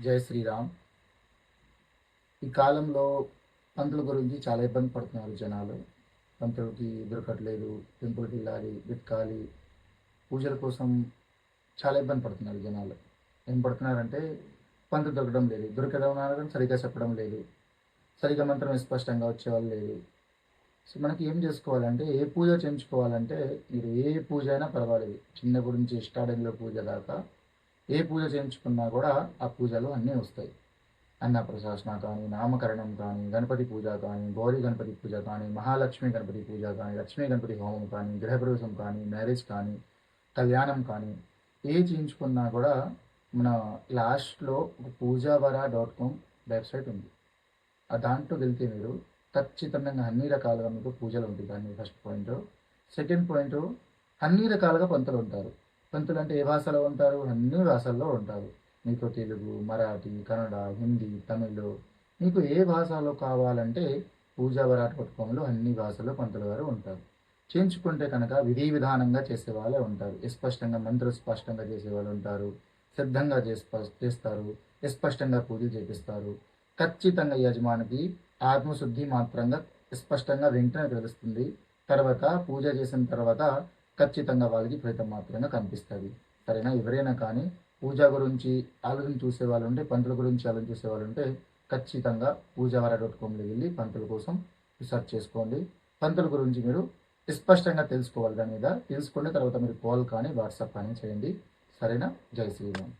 జై శ్రీరామ్. ఈ కాలంలో పంతుల గురించి చాలా ఇబ్బంది పడుతున్నారు జనాలు. పంతులకి దొరకట్లేదు, టెంపుల్కి వెళ్ళాలి, వెతకాలి, పూజల కోసం చాలా ఇబ్బంది పడుతున్నారు జనాలు. ఏం పడుతున్నారంటే పంతులు దొరకడం లేదు, దొరకడం కానీ సరిగ్గా చెప్పడం లేదు, సరిగ్గా మంత్రం స్పష్టంగా వచ్చేవాళ్ళు లేదు. సో మనకి ఏం చేసుకోవాలంటే, ఏ పూజ చేయించుకోవాలంటే మీరు ఏ పూజ అయినా పర్వాలేదు, చిన్న గురించి స్టార్టింగ్లో పూజ దాకా ఏ పూజ చేయించుకున్నా కూడా ఆ పూజలు అన్నీ వస్తాయి. అన్నప్రశాసన కానీ, నామకరణం కానీ, గణపతి పూజ కానీ, గౌరీ గణపతి పూజ కానీ, మహాలక్ష్మి గణపతి పూజ కానీ, లక్ష్మీ గణపతి హోమం కానీ, గృహప్రవేశం కానీ, మ్యారేజ్ కానీ, కళ్యాణం కానీ ఏ చేయించుకున్నా కూడా మన లాస్ట్లో ఒక పూజావర.com వెబ్సైట్ ఉంది. ఆ దాంట్లో వెళ్తే మీరు ఖచ్చితంగా అన్ని రకాలుగా మీకు పూజలు ఉంటాయి. దాన్ని ఫస్ట్ పాయింట్. సెకండ్ పాయింట్, అన్ని రకాలుగా పంతులు ఉంటారు. పంతులు అంటే ఏ భాషలో ఉంటారు? అన్ని భాషల్లో ఉంటారు. మీకు తెలుగు, మరాఠీ, కన్నడ, హిందీ, తమిళ్, మీకు ఏ భాషలో కావాలంటే పూజావర.comలో అన్ని భాషల్లో పంతులు గారు ఉంటారు. చేయించుకుంటే కనుక విధి విధానంగా చేసే వాళ్ళే ఉంటారు. స్పష్టంగా మంత్రం స్పష్టంగా చేసేవాళ్ళు ఉంటారు. సిద్ధంగా చేస్తారు. స్పష్టంగా పూజలు చేపిస్తారు. ఖచ్చితంగా యజమానికి ఆత్మశుద్ధి మాత్రంగా స్పష్టంగా వెంటనే తెలుస్తుంది. తర్వాత పూజ చేసిన తర్వాత ఖచ్చితంగా వాళ్ళకి ఫలితం మాత్రంగా కనిపిస్తుంది. సరేనా? ఎవరైనా కానీ పూజ గురించి ఆలోచన చూసే వాళ్ళు ఉంటే, పంతుల గురించి ఆలోచన చూసే వాళ్ళు ఉంటే ఖచ్చితంగా పూజావర.comలో వెళ్ళి పంతుల కోసం రీసెర్చ్ చేసుకోండి. పంతుల గురించి మీరు స్పష్టంగా తెలుసుకోవాలి. దాని మీద తెలుసుకున్న తర్వాత మీరు కాల్ కానీ వాట్సాప్ కానీ చేయండి. సరేనా? జై శ్రీరామ్.